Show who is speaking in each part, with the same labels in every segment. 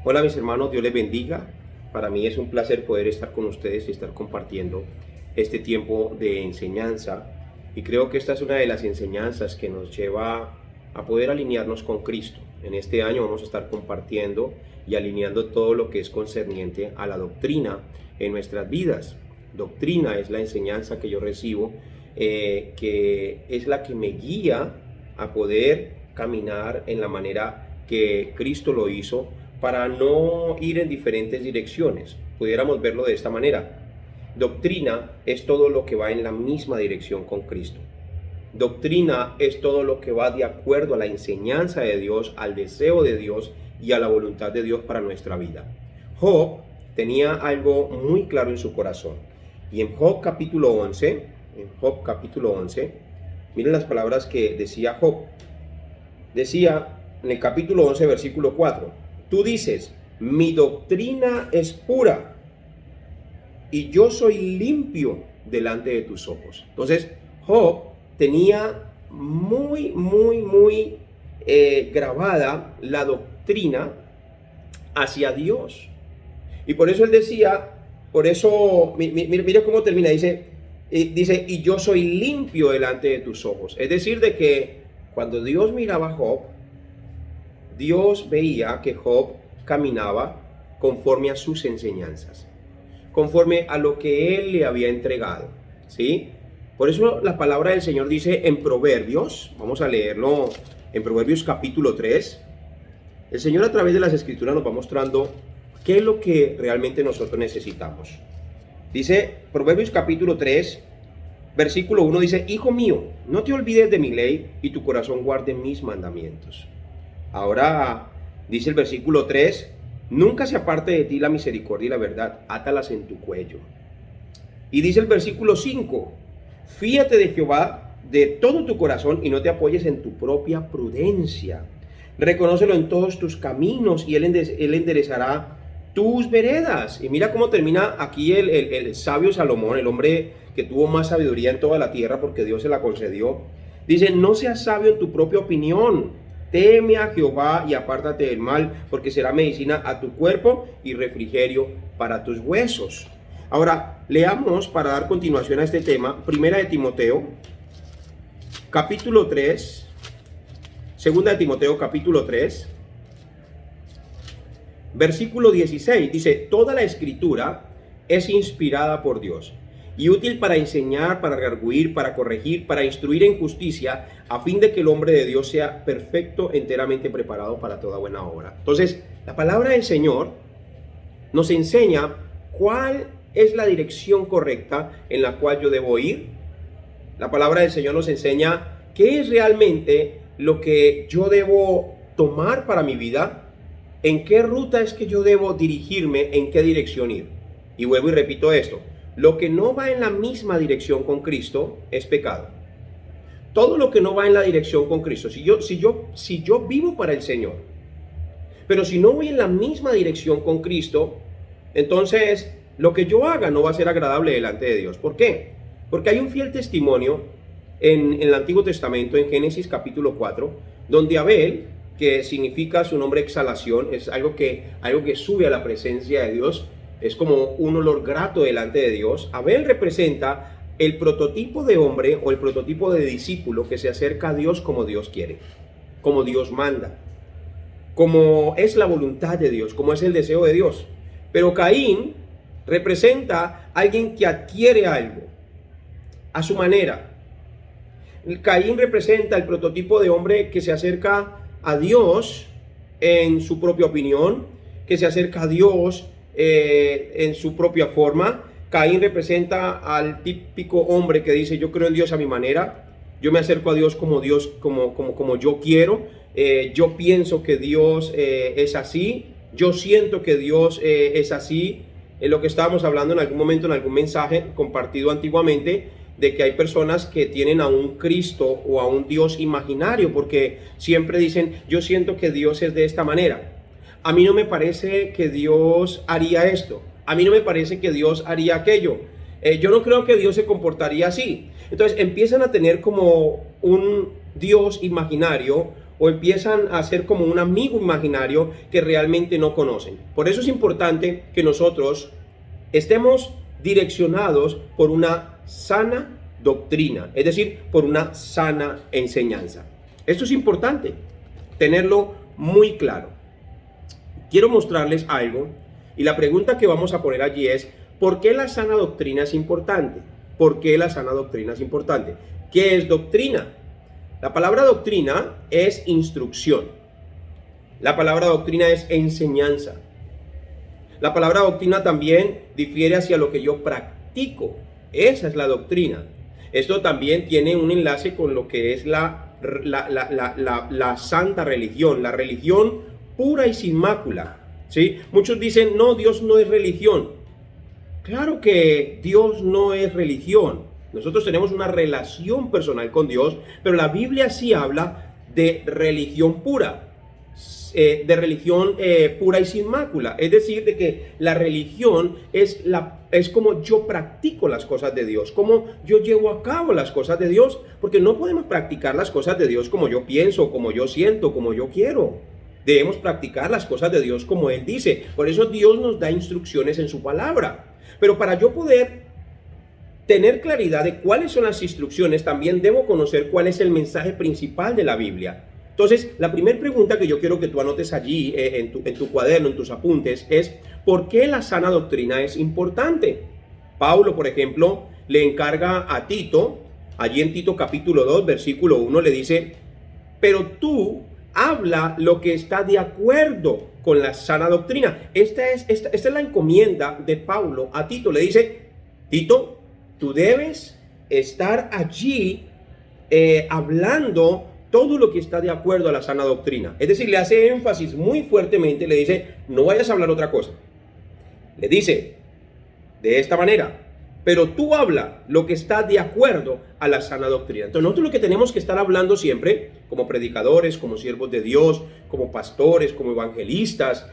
Speaker 1: Hola mis hermanos, Dios les bendiga. Para mí es un placer poder estar con ustedes y estar compartiendo este tiempo de enseñanza. Y creo que esta es una de las enseñanzas que nos lleva a poder alinearnos con Cristo. En este año vamos a estar compartiendo y alineando todo lo que es concerniente a la doctrina en nuestras vidas. Doctrina es la enseñanza que yo recibo, que es la que me guía a poder caminar en la manera que Cristo lo hizo, para no ir en diferentes direcciones. Pudiéramos verlo de esta manera. Doctrina es todo lo que va en la misma dirección con Cristo. Doctrina es todo lo que va de acuerdo a la enseñanza de Dios, al deseo de Dios y a la voluntad de Dios para nuestra vida. Job tenía algo muy claro en su corazón. Y en Job capítulo 11, miren las palabras que decía Job. Decía en el capítulo 11, versículo 4. Tú dices, mi doctrina es pura y yo soy limpio delante de tus ojos. Entonces, Job tenía muy grabada la doctrina hacia Dios. Y por eso él decía, mira cómo termina, dice, y yo soy limpio delante de tus ojos. Es decir, de que cuando Dios miraba a Job, Dios veía que Job caminaba conforme a sus enseñanzas, conforme a lo que él le había entregado, ¿sí? Por eso la palabra del Señor dice en Proverbios, vamos a leerlo en Proverbios capítulo 3, el Señor a través de las Escrituras nos va mostrando qué es lo que realmente nosotros necesitamos. Dice Proverbios capítulo 3, versículo 1, dice, Hijo mío, no te olvides de mi ley y tu corazón guarde mis mandamientos. Ahora dice el versículo 3, nunca se aparte de ti la misericordia y la verdad, átalas en tu cuello. Y dice el versículo 5, fíate de Jehová de todo tu corazón y no te apoyes en tu propia prudencia. Reconócelo en todos tus caminos y él enderezará tus veredas. Y mira cómo termina aquí el sabio Salomón, el hombre que tuvo más sabiduría en toda la tierra porque Dios se la concedió. Dice, no seas sabio en tu propia opinión. Teme a Jehová y apártate del mal, porque será medicina a tu cuerpo y refrigerio para tus huesos. Ahora, leamos para dar continuación a este tema, Primera de Timoteo, capítulo 3, Segunda de Timoteo, capítulo 3, versículo 16, dice, toda la escritura es inspirada por Dios y útil para enseñar, para redarguir, para corregir, para instruir en justicia, a fin de que el hombre de Dios sea perfecto, enteramente preparado para toda buena obra. Entonces, la palabra del Señor nos enseña cuál es la dirección correcta en la cual yo debo ir. La palabra del Señor nos enseña qué es realmente lo que yo debo tomar para mi vida, en qué ruta es que yo debo dirigirme, en qué dirección ir. Y vuelvo y repito esto. Lo que no va en la misma dirección con Cristo es pecado. Todo lo que no va en la dirección con Cristo, si yo vivo para el Señor, pero si no voy en la misma dirección con Cristo, entonces lo que yo haga no va a ser agradable delante de Dios. ¿Por qué? Porque hay un fiel testimonio en el Antiguo Testamento, en Génesis capítulo 4, donde Abel, que significa su nombre exhalación, es algo que sube a la presencia de Dios, es como un olor grato delante de Dios. Abel representa el prototipo de hombre o el prototipo de discípulo que se acerca a Dios como Dios quiere, como Dios manda, como es la voluntad de Dios, como es el deseo de Dios. Pero Caín representa a alguien que adquiere algo a su manera. Caín representa el prototipo de hombre que se acerca a Dios en su propia opinión, que se acerca a Dios en su propia forma. Caín representa al típico hombre que dice, yo creo en Dios a mi manera, yo me acerco a Dios como yo quiero, yo pienso que Dios es así, yo siento que Dios es así. Lo que estábamos hablando en algún momento, en algún mensaje compartido antiguamente, de que hay personas que tienen a un Cristo o a un Dios imaginario, porque siempre dicen, yo siento que Dios es de esta manera. A mí no me parece que Dios haría esto. A mí no me parece que Dios haría aquello. Yo no creo que Dios se comportaría así. Entonces empiezan a tener como un Dios imaginario o empiezan a ser como un amigo imaginario que realmente no conocen. Por eso es importante que nosotros estemos direccionados por una sana doctrina, es decir, por una sana enseñanza. Esto es importante, tenerlo muy claro. Quiero mostrarles algo y la pregunta que vamos a poner allí es: ¿por qué la sana doctrina es importante? ¿Por qué la sana doctrina es importante? ¿Qué es doctrina? La palabra doctrina es instrucción. La palabra doctrina es enseñanza. La palabra doctrina también difiere hacia lo que yo practico. Esa es la doctrina. Esto también tiene un enlace con lo que es la santa religión, la religión pura y sin mácula. ¿Sí? Muchos dicen, no, Dios no es religión. Claro que Dios no es religión. Nosotros tenemos una relación personal con Dios, pero la Biblia sí habla de religión pura. De religión pura y sin mácula, es decir, de que la religión es como yo practico las cosas de Dios, como yo llevo a cabo las cosas de Dios, porque no podemos practicar las cosas de Dios como yo pienso, como yo siento, como yo quiero. Debemos practicar las cosas de Dios como Él dice. Por eso Dios nos da instrucciones en su palabra. Pero para yo poder tener claridad de cuáles son las instrucciones, también debo conocer cuál es el mensaje principal de la Biblia. Entonces, la primera pregunta que yo quiero que tú anotes allí en tu cuaderno, en tus apuntes, es ¿por qué la sana doctrina es importante? Pablo, por ejemplo, le encarga a Tito, allí en Tito capítulo 2, versículo 1, le dice: pero tú habla lo que está de acuerdo con la sana doctrina. Esta es la encomienda de Pablo a Tito. Le dice: Tito, tú debes estar allí hablando todo lo que está de acuerdo a la sana doctrina. Es decir, le hace énfasis muy fuertemente, le dice, no vayas a hablar otra cosa. Le dice de esta manera: pero tú habla lo que está de acuerdo a la sana doctrina. Entonces nosotros lo que tenemos que estar hablando siempre, como predicadores, como siervos de Dios, como pastores, como evangelistas,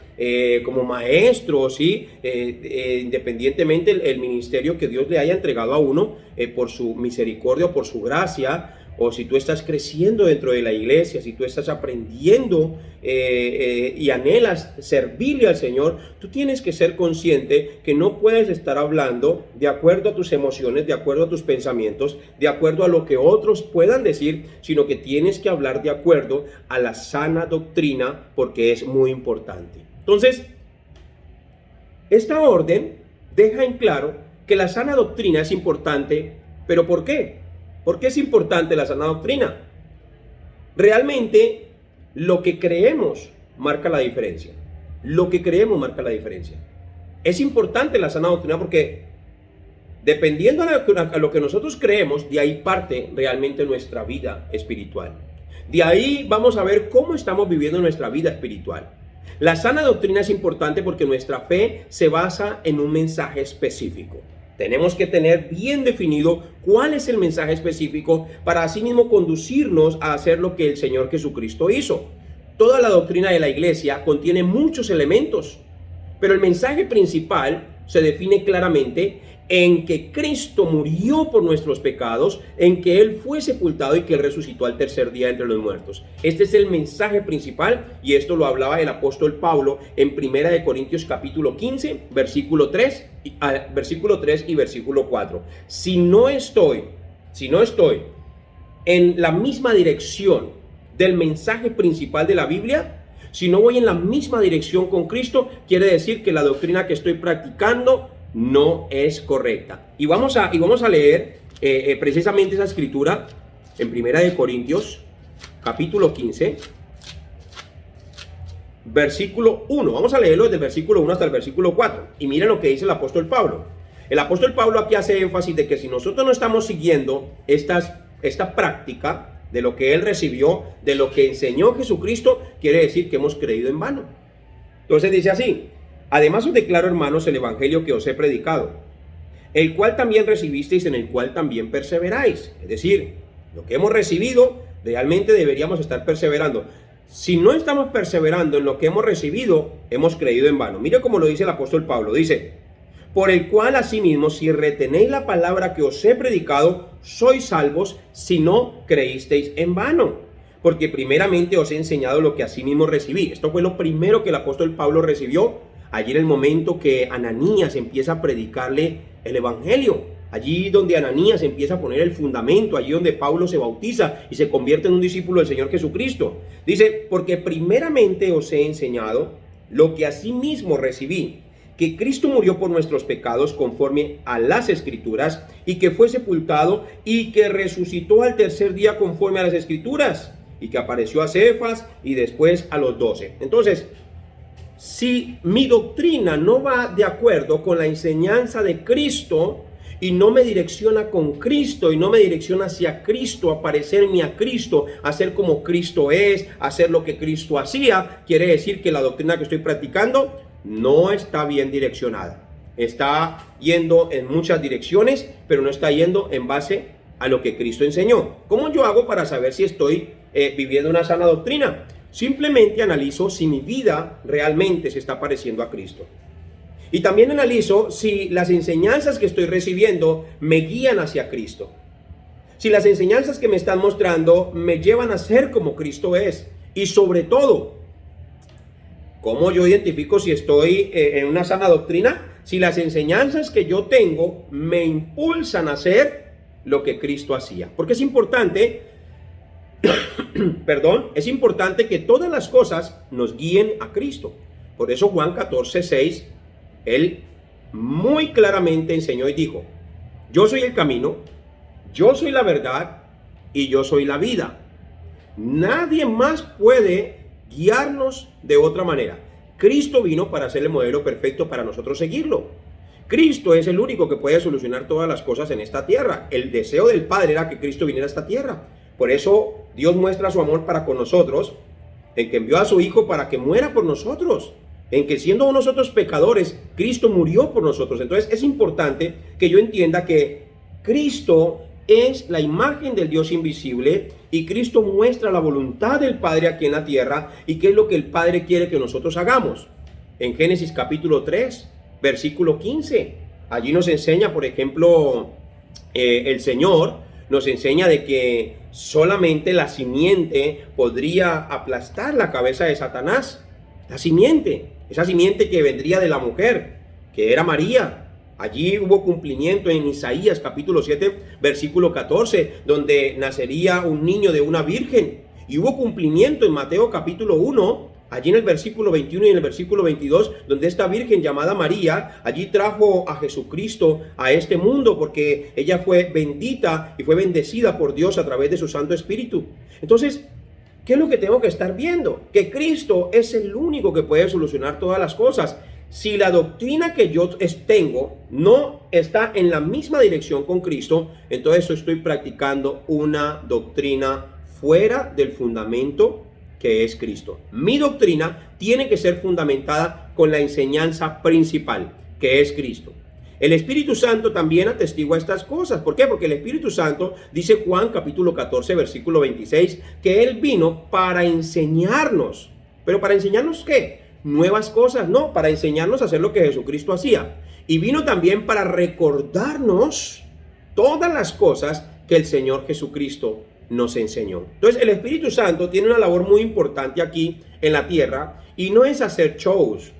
Speaker 1: como maestros, ¿sí? Independientemente el ministerio que Dios le haya entregado a uno, por su misericordia o por su gracia, o si tú estás creciendo dentro de la iglesia, si tú estás aprendiendo y anhelas servirle al Señor, tú tienes que ser consciente que no puedes estar hablando de acuerdo a tus emociones, de acuerdo a tus pensamientos, de acuerdo a lo que otros puedan decir, sino que tienes que hablar de acuerdo a la sana doctrina, porque es muy importante. Entonces, esta orden deja en claro que la sana doctrina es importante, pero ¿por qué? ¿Por qué es importante la sana doctrina? Realmente lo que creemos marca la diferencia. Lo que creemos marca la diferencia. Es importante la sana doctrina porque dependiendo a lo que nosotros creemos, de ahí parte realmente nuestra vida espiritual. De ahí vamos a ver cómo estamos viviendo nuestra vida espiritual. La sana doctrina es importante porque nuestra fe se basa en un mensaje específico. Tenemos que tener bien definido cuál es el mensaje específico para así mismo conducirnos a hacer lo que el Señor Jesucristo hizo. Toda la doctrina de la iglesia contiene muchos elementos, pero el mensaje principal se define claramente en que Cristo murió por nuestros pecados, en que Él fue sepultado y que Él resucitó al tercer día entre los muertos. Este es el mensaje principal y esto lo hablaba el apóstol Pablo en 1 Corintios capítulo 15, versículo 3 y versículo 4. Si no estoy en la misma dirección del mensaje principal de la Biblia, si no voy en la misma dirección con Cristo, quiere decir que la doctrina que estoy practicando no es correcta. Y vamos a leer precisamente esa escritura en 1 Corintios capítulo 15, versículo 1. Vamos a leerlo desde el versículo 1 hasta el versículo 4. Y miren lo que dice el apóstol Pablo. El apóstol Pablo aquí hace énfasis de que si nosotros no estamos siguiendo esta práctica de lo que él recibió, de lo que enseñó Jesucristo, quiere decir que hemos creído en vano. Entonces dice así: además os declaro, hermanos, el evangelio que os he predicado, el cual también recibisteis, en el cual también perseveráis. Es decir, lo que hemos recibido, realmente deberíamos estar perseverando. Si no estamos perseverando en lo que hemos recibido, hemos creído en vano. Mire cómo lo dice el apóstol Pablo. Dice: por el cual asimismo, si retenéis la palabra que os he predicado, sois salvos si no creísteis en vano. porque primeramente os he enseñado lo que asimismo recibí. Esto fue lo primero que el apóstol Pablo recibió allí en el momento que Ananías empieza a predicarle el evangelio. Allí donde Ananías empieza a poner el fundamento, allí donde Pablo se bautiza y se convierte en un discípulo del Señor Jesucristo. Dice, porque primeramente os he enseñado lo que asimismo recibí, que Cristo murió por nuestros pecados conforme a las Escrituras, y que fue sepultado y que resucitó al tercer día conforme a las Escrituras, y que apareció a Cefas y después a los 12. Entonces, si mi doctrina no va de acuerdo con la enseñanza de Cristo y no me direcciona con Cristo y no me direcciona hacia Cristo, a parecerme a Cristo, a ser como Cristo es, a hacer lo que Cristo hacía, quiere decir que la doctrina que estoy practicando no está bien direccionada. Está yendo en muchas direcciones, pero no está yendo en base a lo que Cristo enseñó. ¿Cómo yo hago para saber si estoy viviendo una sana doctrina? Simplemente analizo si mi vida realmente se está pareciendo a Cristo. Y también analizo si las enseñanzas que estoy recibiendo me guían hacia Cristo. Si las enseñanzas que me están mostrando me llevan a ser como Cristo es. Y sobre todo, ¿cómo yo identifico si estoy en una sana doctrina? Si las enseñanzas que yo tengo me impulsan a hacer lo que Cristo hacía. Porque es importante, es importante que todas las cosas nos guíen a Cristo. Por eso Juan 14:6, él muy claramente enseñó y dijo, yo soy el camino, yo soy la verdad y yo soy la vida. Nadie más puede guiarnos de otra manera. Cristo vino para ser el modelo perfecto para nosotros seguirlo. Cristo es el único que puede solucionar todas las cosas en esta tierra. El deseo del Padre era que Cristo viniera a esta tierra. Por eso Dios muestra su amor para con nosotros, en que envió a su Hijo para que muera por nosotros, en que siendo nosotros pecadores, Cristo murió por nosotros. Entonces es importante que yo entienda que Cristo es la imagen del Dios invisible y Cristo muestra la voluntad del Padre aquí en la tierra y qué es lo que el Padre quiere que nosotros hagamos. En Génesis capítulo 3, versículo 15, allí nos enseña, por ejemplo, el Señor nos enseña de que solamente la simiente podría aplastar la cabeza de Satanás. La simiente, esa simiente que vendría de la mujer, que era María. Allí hubo cumplimiento en Isaías capítulo 7, versículo 14, donde nacería un niño de una virgen. Y hubo cumplimiento en Mateo capítulo 1, allí en el versículo 21 y en el versículo 22, donde esta virgen llamada María, allí trajo a Jesucristo a este mundo, porque ella fue bendita y fue bendecida por Dios a través de su Santo Espíritu. Entonces, ¿qué es lo que tengo que estar viendo? Que Cristo es el único que puede solucionar todas las cosas. Si la doctrina que yo tengo no está en la misma dirección con Cristo, entonces estoy practicando una doctrina fuera del fundamento que es Cristo. Mi doctrina tiene que ser fundamentada con la enseñanza principal, que es Cristo. El Espíritu Santo también atestigua estas cosas. ¿Por qué? Porque el Espíritu Santo, dice Juan capítulo 14, versículo 26, que Él vino para enseñarnos. ¿Pero para enseñarnos qué? Nuevas cosas, no, para enseñarnos a hacer lo que Jesucristo hacía. Y vino también para recordarnos todas las cosas que el Señor Jesucristo nos enseñó. Entonces el Espíritu Santo tiene una labor muy importante aquí en la tierra y no es hacer shows.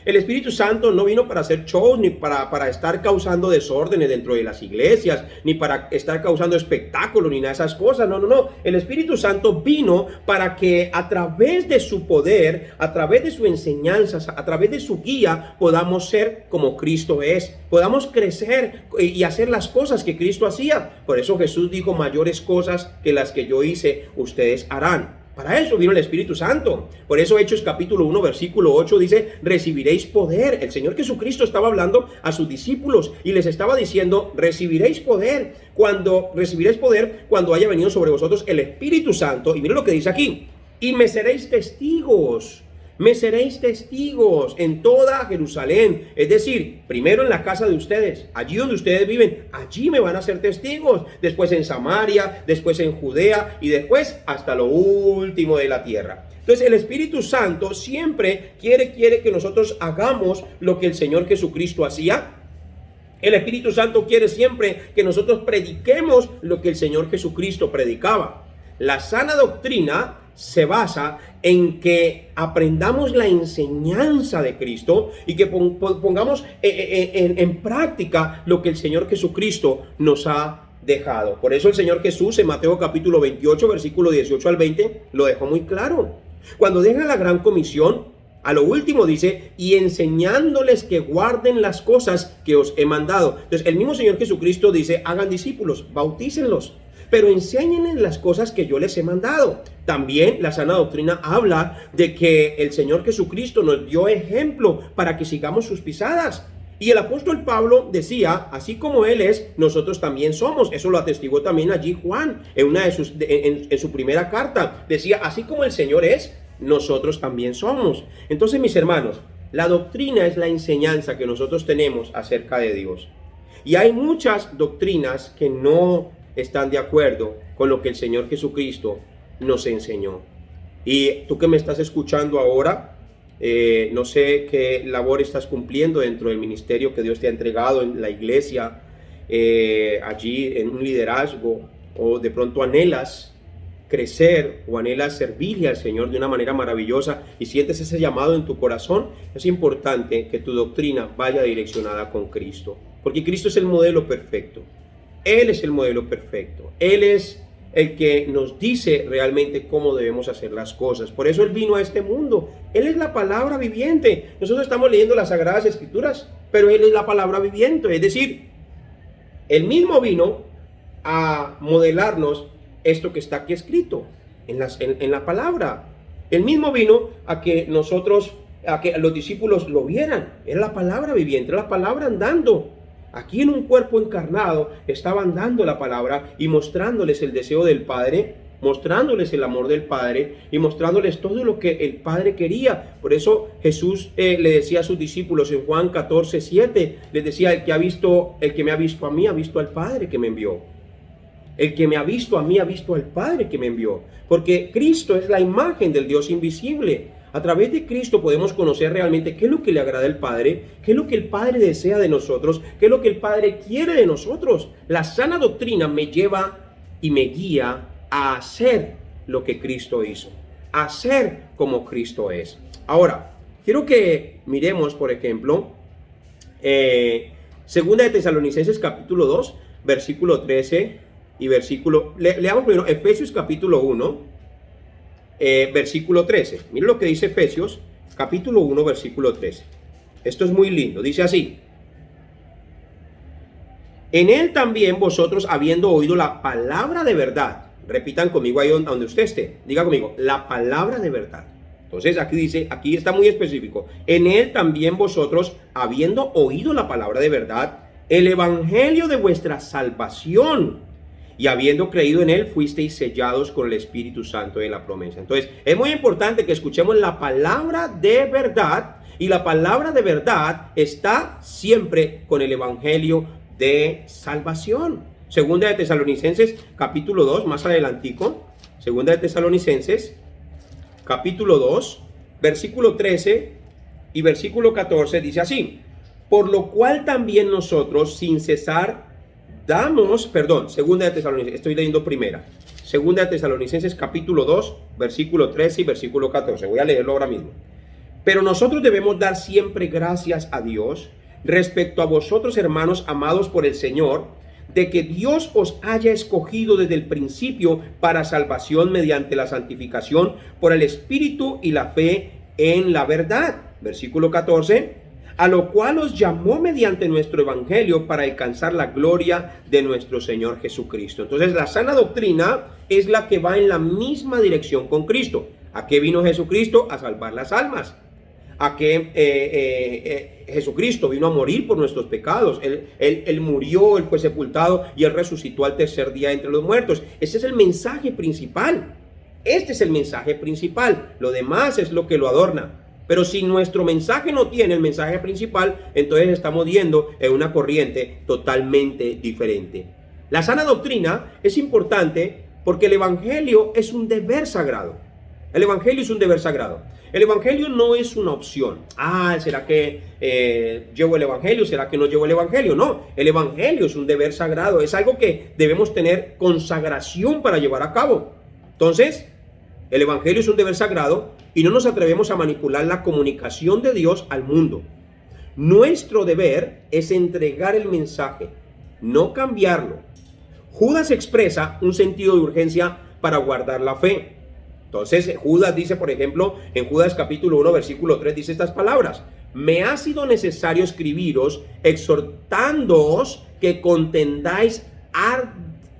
Speaker 1: El Espíritu Santo no vino para hacer shows, ni para estar causando desórdenes dentro de las iglesias, ni para estar causando espectáculos, ni nada de esas cosas. No. El Espíritu Santo vino para que a través de su poder, a través de su enseñanza, a través de su guía, podamos ser como Cristo es. Podamos crecer y hacer las cosas que Cristo hacía. Por eso Jesús dijo, mayores cosas que las que yo hice, ustedes harán. Para eso vino el Espíritu Santo. Por eso Hechos capítulo 1, versículo 8 dice, recibiréis poder. El Señor Jesucristo estaba hablando a sus discípulos y les estaba diciendo, recibiréis poder cuando haya venido sobre vosotros el Espíritu Santo. Y miren lo que dice aquí, y me seréis testigos. Me seréis testigos en toda Jerusalén. Es decir, primero en la casa de ustedes, allí donde ustedes viven, allí me van a ser testigos. Después en Samaria, después en Judea y después hasta lo último de la tierra. Entonces el Espíritu Santo siempre quiere que nosotros hagamos lo que el Señor Jesucristo hacía. El Espíritu Santo quiere siempre que nosotros prediquemos lo que el Señor Jesucristo predicaba. La sana doctrina se basa en que aprendamos la enseñanza de Cristo y que pongamos en práctica lo que el Señor Jesucristo nos ha dejado. Por eso el Señor Jesús en Mateo capítulo 28, versículo 18 al 20, lo dejó muy claro. Cuando deja la gran comisión, a lo último dice, y enseñándoles que guarden las cosas que os he mandado. Entonces el mismo Señor Jesucristo dice, hagan discípulos, bautícenlos, pero enséñenles las cosas que yo les he mandado. También la sana doctrina habla de que el Señor Jesucristo nos dio ejemplo para que sigamos sus pisadas. Y el apóstol Pablo decía, así como Él es, nosotros también somos. Eso lo atestiguó también allí Juan en su primera carta. Decía, así como el Señor es, nosotros también somos. Entonces, mis hermanos, la doctrina es la enseñanza que nosotros tenemos acerca de Dios. Y hay muchas doctrinas que no están de acuerdo con lo que el Señor Jesucristo nos enseñó. Y tú que me estás escuchando ahora, no sé qué labor estás cumpliendo dentro del ministerio que Dios te ha entregado en la iglesia, allí en un liderazgo, o de pronto anhelas crecer o anhelas servirle al Señor de una manera maravillosa y sientes ese llamado en tu corazón. Es importante que tu doctrina vaya direccionada con Cristo, porque Cristo es el modelo perfecto. Él es el modelo perfecto. Él es el que nos dice realmente cómo debemos hacer las cosas. Por eso Él vino a este mundo. Él es la palabra viviente. Nosotros estamos leyendo las Sagradas Escrituras, pero Él es la palabra viviente. Es decir, Él mismo vino a modelarnos esto que está aquí escrito en la palabra. Él mismo vino a que nosotros, a que los discípulos lo vieran. Es la palabra viviente, es la palabra andando. Aquí en un cuerpo encarnado estaban dando la palabra y mostrándoles el deseo del Padre, mostrándoles el amor del Padre y mostrándoles todo lo que el Padre quería. Por eso Jesús le decía a sus discípulos en Juan 14:7, les decía, el que me ha visto a mí ha visto al Padre que me envió. El que me ha visto a mí ha visto al Padre que me envió. Porque Cristo es la imagen del Dios invisible. A través de Cristo podemos conocer realmente qué es lo que le agrada al Padre, qué es lo que el Padre desea de nosotros, qué es lo que el Padre quiere de nosotros. La sana doctrina me lleva y me guía a hacer lo que Cristo hizo, a ser como Cristo es. Ahora, quiero que miremos, por ejemplo, Segunda de Tesalonicenses capítulo 2, versículo 13 y leamos primero Efesios capítulo 1. Versículo 13. Miren lo que dice Efesios capítulo 1 versículo 13. Esto es muy lindo. Dice así: en él también vosotros, habiendo oído la palabra de verdad. Repitan conmigo ahí donde usted esté. Diga conmigo, la palabra de verdad. Entonces aquí dice, aquí está muy específico. En él también vosotros, habiendo oído la palabra de verdad, el evangelio de vuestra salvación, y habiendo creído en él, fuisteis sellados con el Espíritu Santo de la promesa. Entonces, es muy importante que escuchemos la palabra de verdad. Y la palabra de verdad está siempre con el evangelio de salvación. Segunda de Tesalonicenses, capítulo 2, más adelantico. Segunda de Tesalonicenses, capítulo 2, versículo 13 y versículo 14, dice así: por lo cual también nosotros, sin cesar, Segunda de Tesalonicenses, estoy leyendo primera. Segunda de Tesalonicenses capítulo 2, versículo 13 y versículo 14. Voy a leerlo ahora mismo. Pero nosotros debemos dar siempre gracias a Dios respecto a vosotros, hermanos amados por el Señor, de que Dios os haya escogido desde el principio para salvación mediante la santificación por el Espíritu y la fe en la verdad. Versículo 14. A lo cual os llamó mediante nuestro evangelio para alcanzar la gloria de nuestro Señor Jesucristo. Entonces, la sana doctrina es la que va en la misma dirección con Cristo. ¿A qué vino Jesucristo? A salvar las almas. ¿A qué Jesucristo vino a morir por nuestros pecados? Él murió, Él fue sepultado y Él resucitó al tercer día entre los muertos. Ese es el mensaje principal. Este es el mensaje principal. Lo demás es lo que lo adorna. Pero si nuestro mensaje no tiene el mensaje principal, entonces estamos yendo en una corriente totalmente diferente. La sana doctrina es importante porque el evangelio es un deber sagrado. El evangelio es un deber sagrado. El evangelio no es una opción. ¿Será que llevo el evangelio? ¿Será que no llevo el evangelio? No, el evangelio es un deber sagrado. Es algo que debemos tener consagración para llevar a cabo. Entonces, el evangelio es un deber sagrado y no nos atrevemos a manipular la comunicación de Dios al mundo. Nuestro deber es entregar el mensaje, no cambiarlo. Judas expresa un sentido de urgencia para guardar la fe. Entonces, Judas dice, por ejemplo, en Judas capítulo 1, versículo 3, dice estas palabras: me ha sido necesario escribiros, exhortándoos que contendáis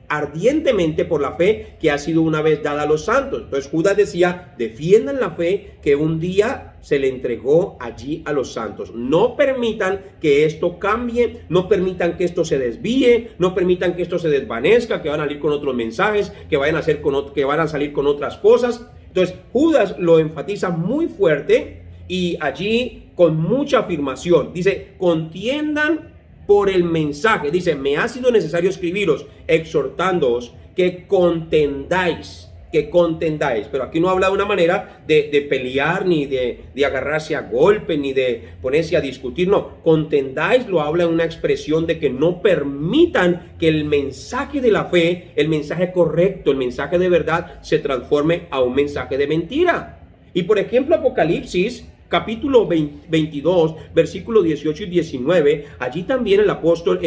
Speaker 1: ardientemente por la fe que ha sido una vez dada a los santos. Entonces Judas decía, defiendan la fe que un día se le entregó allí a los santos. No permitan que esto cambie, no permitan que esto se desvíe, no permitan que esto se desvanezca, que van a salir con otros mensajes, que van a salir con otras cosas. Entonces Judas lo enfatiza muy fuerte y allí con mucha afirmación. Dice, contiendan por el mensaje. Dice, me ha sido necesario escribiros, exhortándoos que contendáis. Pero aquí no habla de una manera de pelear, ni de agarrarse a golpe, ni de ponerse a discutir. No, contendáis lo habla en una expresión de que no permitan que el mensaje de la fe, el mensaje correcto, el mensaje de verdad, se transforme a un mensaje de mentira. Y por ejemplo, Apocalipsis capítulo 22, versículos 18 y 19, allí también el apóstol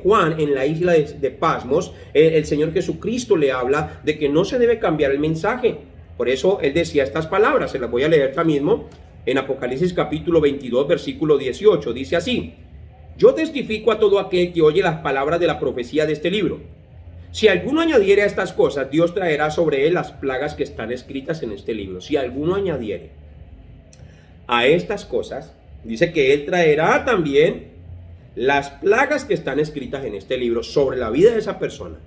Speaker 1: Juan, en la isla de Pasmos, el Señor Jesucristo le habla de que no se debe cambiar el mensaje. Por eso él decía estas palabras, se las voy a leer acá mismo, en Apocalipsis capítulo 22, versículo 18, dice así: yo testifico a todo aquel que oye las palabras de la profecía de este libro. Si alguno añadiere a estas cosas, Dios traerá sobre él las plagas que están escritas en este libro. Si alguno añadiere a estas cosas, dice que él traerá también las plagas que están escritas en este libro sobre la vida de esa persona.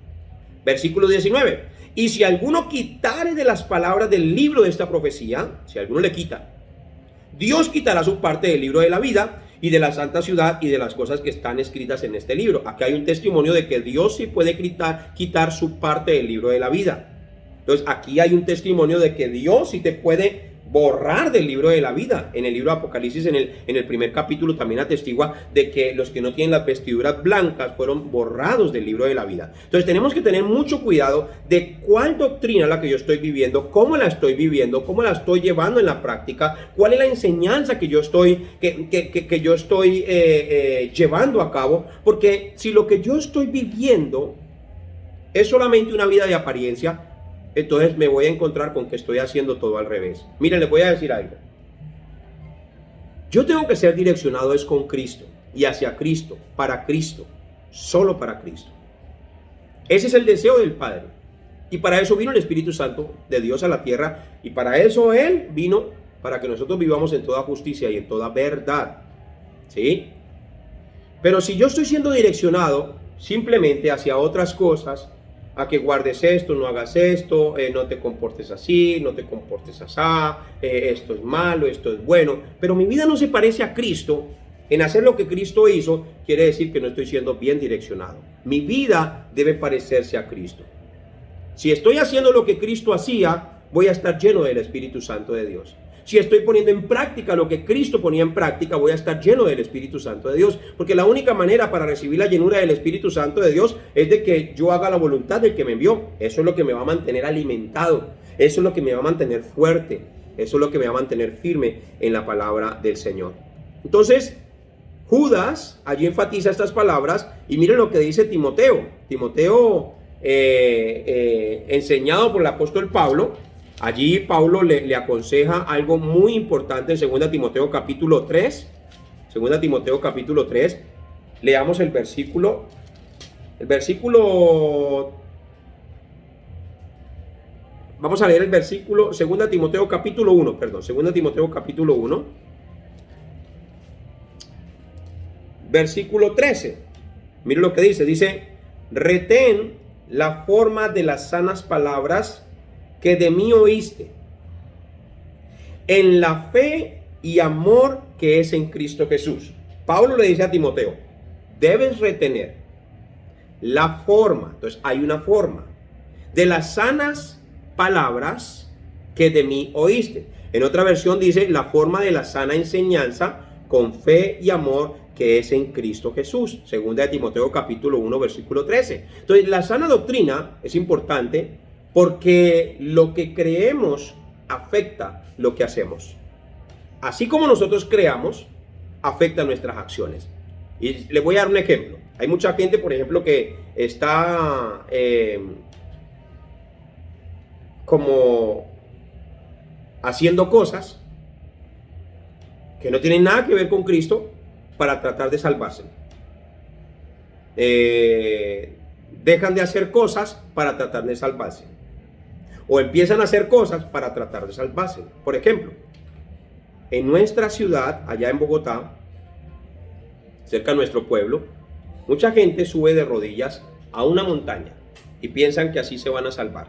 Speaker 1: Versículo 19. Y si alguno quitare de las palabras del libro de esta profecía, si alguno le quita, Dios quitará su parte del libro de la vida y de la santa ciudad y de las cosas que están escritas en este libro. Aquí hay un testimonio de que Dios sí puede quitar su parte del libro de la vida. Entonces aquí hay un testimonio de que Dios sí te puede borrar del libro de la vida. En el libro de Apocalipsis, en el primer capítulo, también atestigua de que los que no tienen las vestiduras blancas fueron borrados del libro de la vida. Entonces tenemos que tener mucho cuidado de cuál doctrina la que yo estoy viviendo, cómo la estoy viviendo, cómo la estoy llevando en la práctica, cuál es la enseñanza que yo estoy llevando a cabo, porque si lo que yo estoy viviendo es solamente una vida de apariencia, entonces me voy a encontrar con que estoy haciendo todo al revés. Miren, les voy a decir algo. Yo tengo que ser direccionado es con Cristo y hacia Cristo, para Cristo, solo para Cristo. Ese es el deseo del Padre. Y para eso vino el Espíritu Santo de Dios a la tierra. Y para eso Él vino, para que nosotros vivamos en toda justicia y en toda verdad. ¿Sí? Pero si yo estoy siendo direccionado simplemente hacia otras cosas, a que guardes esto, no hagas esto, no te comportes así, no te comportes así, esto es malo, esto es bueno, pero mi vida no se parece a Cristo, en hacer lo que Cristo hizo, quiere decir que no estoy siendo bien direccionado. Mi vida debe parecerse a Cristo. Si estoy haciendo lo que Cristo hacía, voy a estar lleno del Espíritu Santo de Dios. Si estoy poniendo en práctica lo que Cristo ponía en práctica, voy a estar lleno del Espíritu Santo de Dios. Porque la única manera para recibir la llenura del Espíritu Santo de Dios es de que yo haga la voluntad del que me envió. Eso es lo que me va a mantener alimentado. Eso es lo que me va a mantener fuerte. Eso es lo que me va a mantener firme en la palabra del Señor. Entonces, Judas allí enfatiza estas palabras y miren lo que dice Timoteo. Timoteo, enseñado por el apóstol Pablo. Allí Pablo le aconseja algo muy importante en 2 Timoteo capítulo 3. 2 Timoteo capítulo 3. Leamos el versículo. Vamos a leer el versículo 2 Timoteo capítulo 1. 2 Timoteo capítulo 1. Versículo 13. Miren lo que dice. Dice, retén la forma de las sanas palabras que de mí oíste, en la fe y amor que es en Cristo Jesús. Pablo le dice a Timoteo, debes retener la forma, entonces hay una forma, de las sanas palabras que de mí oíste. En otra versión dice, la forma de la sana enseñanza con fe y amor que es en Cristo Jesús. Segunda de Timoteo capítulo 1 versículo 13. Entonces la sana doctrina es importante Porque lo que creemos afecta lo que hacemos. Así como nosotros creamos, afecta nuestras acciones. Y les voy a dar un ejemplo. Hay mucha gente, por ejemplo, que está como haciendo cosas que no tienen nada que ver con Cristo para tratar de salvarse. Dejan de hacer cosas para tratar de salvarse. O empiezan a hacer cosas para tratar de salvarse. Por ejemplo, en nuestra ciudad, allá en Bogotá, cerca de nuestro pueblo, mucha gente sube de rodillas a una montaña y piensan que así se van a salvar,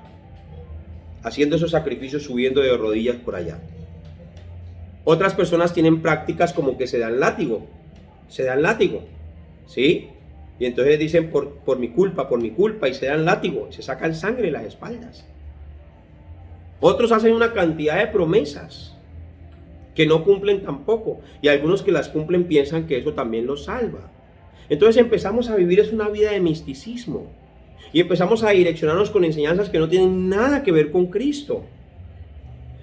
Speaker 1: haciendo esos sacrificios, subiendo de rodillas por allá. Otras personas tienen prácticas como que se dan látigo, ¿sí? Y entonces dicen por mi culpa, y se dan látigo, se sacan sangre de las espaldas. Otros hacen una cantidad de promesas que no cumplen tampoco, y algunos que las cumplen piensan que eso también los salva. Entonces empezamos a vivir una vida de misticismo y empezamos a direccionarnos con enseñanzas que no tienen nada que ver con Cristo.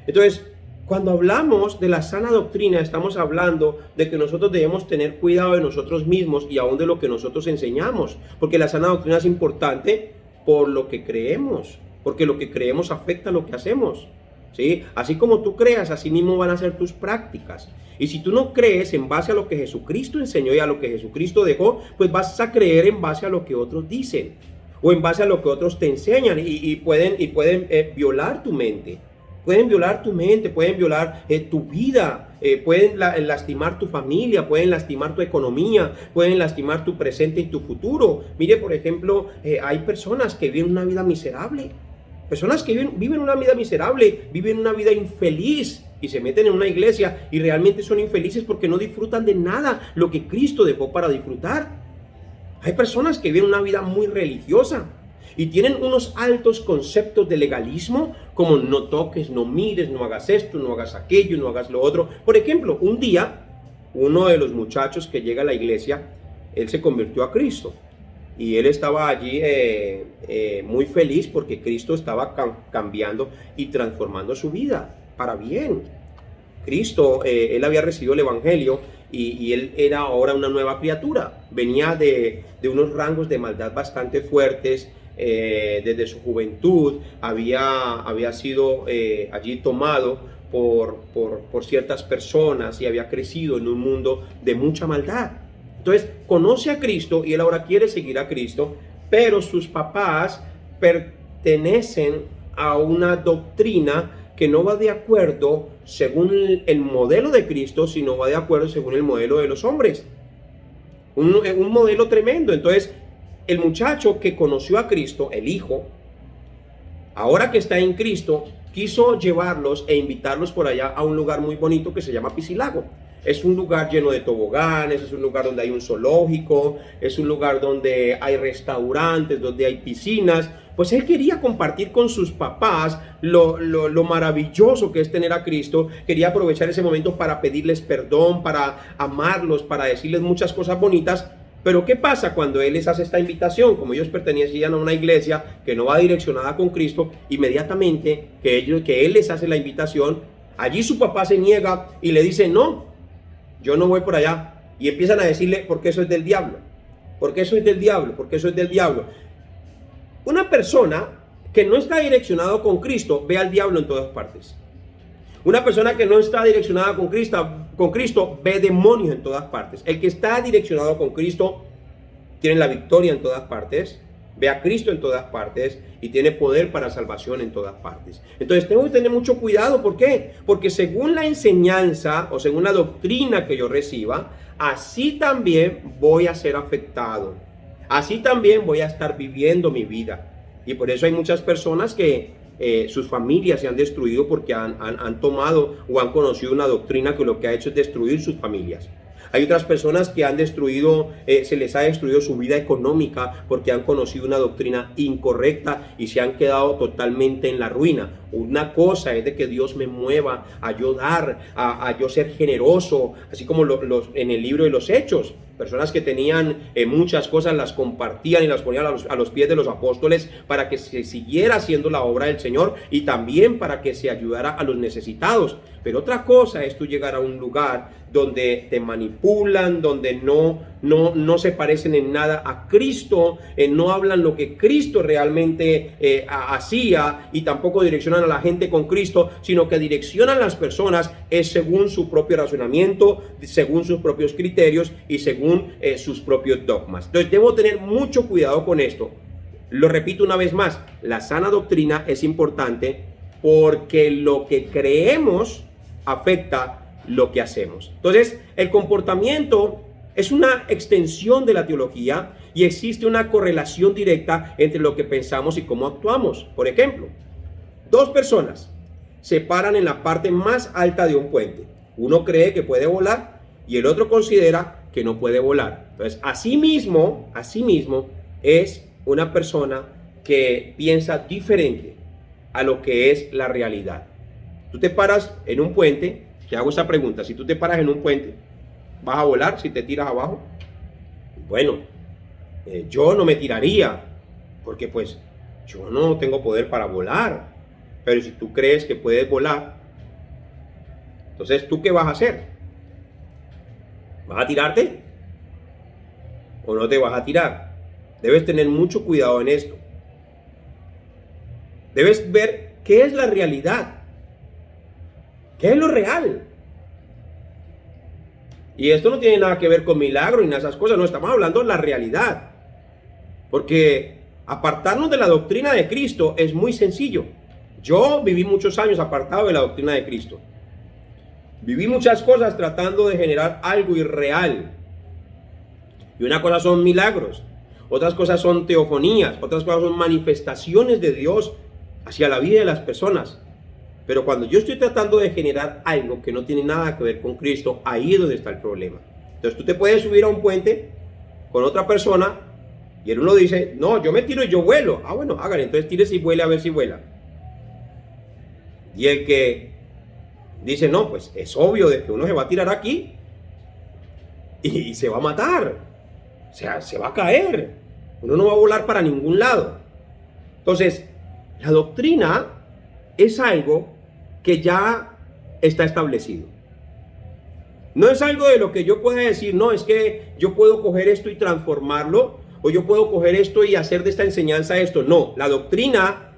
Speaker 1: Entonces, cuando hablamos de la sana doctrina, estamos hablando de que nosotros debemos tener cuidado de nosotros mismos y aún de lo que nosotros enseñamos, porque la sana doctrina es importante por lo que creemos, porque lo que creemos afecta lo que hacemos. ¿Sí? Así como tú creas, así mismo van a ser tus prácticas. Y si tú no crees en base a lo que Jesucristo enseñó y a lo que Jesucristo dejó, pues vas a creer en base a lo que otros dicen o en base a lo que otros te enseñan y pueden violar tu mente. Pueden violar tu mente, pueden violar tu vida, pueden lastimar tu familia, pueden lastimar tu economía, pueden lastimar tu presente y tu futuro. Mire, por ejemplo, hay personas que viven una vida miserable. Personas que viven una vida miserable, viven una vida infeliz y se meten en una iglesia y realmente son infelices porque no disfrutan de nada lo que Cristo dejó para disfrutar. Hay personas que viven una vida muy religiosa y tienen unos altos conceptos de legalismo como no toques, no mires, no hagas esto, no hagas aquello, no hagas lo otro. Por ejemplo, un día, uno de los muchachos que llega a la iglesia, él se convirtió a Cristo. Y él estaba allí muy feliz porque Cristo estaba cambiando y transformando su vida para bien. Cristo, él había recibido el evangelio y él era ahora una nueva criatura. Venía de unos rangos de maldad bastante fuertes. Desde su juventud había sido allí tomado por ciertas personas y había crecido en un mundo de mucha maldad. Entonces conoce a Cristo y él ahora quiere seguir a Cristo, pero sus papás pertenecen a una doctrina que no va de acuerdo según el modelo de Cristo, sino va de acuerdo según el modelo de los hombres. Un modelo tremendo. Entonces el muchacho que conoció a Cristo, el hijo, ahora que está en Cristo, quiso llevarlos e invitarlos por allá a un lugar muy bonito que se llama Piscilago. Es un lugar lleno de toboganes, es un lugar donde hay un zoológico, es un lugar donde hay restaurantes, donde hay piscinas. Pues él quería compartir con sus papás lo maravilloso que es tener a Cristo. Quería aprovechar ese momento para pedirles perdón, para amarlos, para decirles muchas cosas bonitas. Pero ¿qué pasa cuando él les hace esta invitación? Como ellos pertenecían a una iglesia que no va direccionada con Cristo, inmediatamente que él les hace la invitación, allí su papá se niega y le dice, no, yo no voy por allá. Y empiezan a decirle, porque eso es del diablo. Porque eso es del diablo, porque eso es del diablo. Una persona que no está direccionado con Cristo ve al diablo en todas partes. Una persona que no está direccionada con Cristo ve demonios en todas partes. El que está direccionado con Cristo tiene la victoria en todas partes, ve a Cristo en todas partes y tiene poder para salvación en todas partes. Entonces tengo que tener mucho cuidado. ¿Por qué? Porque según la enseñanza o según la doctrina que yo reciba, así también voy a ser afectado. Así también voy a estar viviendo mi vida. Y por eso hay muchas personas que sus familias se han destruido porque han tomado o han conocido una doctrina que lo que ha hecho es destruir sus familias. Hay otras personas que han destruido, se les ha destruido su vida económica porque han conocido una doctrina incorrecta y se han quedado totalmente en la ruina. Una cosa es de que Dios me mueva a yo dar, a yo ser generoso, así como en el libro de los Hechos. Personas que tenían muchas cosas las compartían y las ponían a los pies de los apóstoles para que se siguiera haciendo la obra del Señor y también para que se ayudara a los necesitados. Pero otra cosa es tú llegar a un lugar donde te manipulan, donde no se parecen en nada a Cristo, no hablan lo que Cristo realmente hacía y tampoco direccionan a la gente con Cristo, sino que direccionan a las personas según su propio razonamiento, según sus propios criterios y según sus propios dogmas. Entonces debo tener mucho cuidado con esto. Lo repito una vez más, la sana doctrina es importante porque lo que creemos afecta lo que hacemos. Entonces, el comportamiento es una extensión de la teología y existe una correlación directa entre lo que pensamos y cómo actuamos. Por ejemplo, dos personas se paran en la parte más alta de un puente. Uno cree que puede volar y el otro considera que no puede volar. Entonces, asimismo es una persona que piensa diferente a lo que es la realidad. Tú te paras en un puente, te hago esa pregunta, si tú te paras en un puente, ¿vas a volar si te tiras abajo? Bueno, yo no me tiraría, porque pues yo no tengo poder para volar, pero si tú crees que puedes volar, entonces ¿tú qué vas a hacer? ¿Vas a tirarte? ¿O no te vas a tirar? Debes tener mucho cuidado en esto. Debes ver qué es la realidad. ¿Qué es lo real? Y esto no tiene nada que ver con milagros ni nada de esas cosas, no, estamos hablando de la realidad. Porque apartarnos de la doctrina de Cristo es muy sencillo. Yo viví muchos años apartado de la doctrina de Cristo. Viví muchas cosas tratando de generar algo irreal. Y una cosa son milagros, otras cosas son teofonías, otras cosas son manifestaciones de Dios hacia la vida de las personas. Pero cuando yo estoy tratando de generar algo que no tiene nada que ver con Cristo, ahí es donde está el problema. Entonces tú te puedes subir a un puente con otra persona y el uno dice, no, yo me tiro y yo vuelo. Ah, bueno, hágale, entonces tírese y vuele a ver si vuela. Y el que dice, no, pues es obvio de que uno se va a tirar aquí y se va a matar. O sea, se va a caer. Uno no va a volar para ningún lado. Entonces, la doctrina es algo que ya está establecido. No es algo de lo que yo pueda decir, no, es que yo puedo coger esto y transformarlo, o yo puedo coger esto y hacer de esta enseñanza esto. No, la doctrina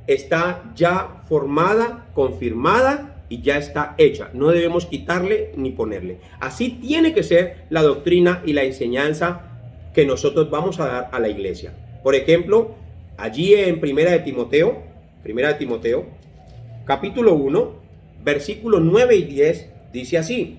Speaker 1: está ya formada, confirmada y ya está hecha. No debemos quitarle ni ponerle. Así tiene que ser la doctrina y la enseñanza que nosotros vamos a dar a la iglesia. Por ejemplo, allí en Primera de Timoteo, capítulo 1, versículos 9 y 10, dice así: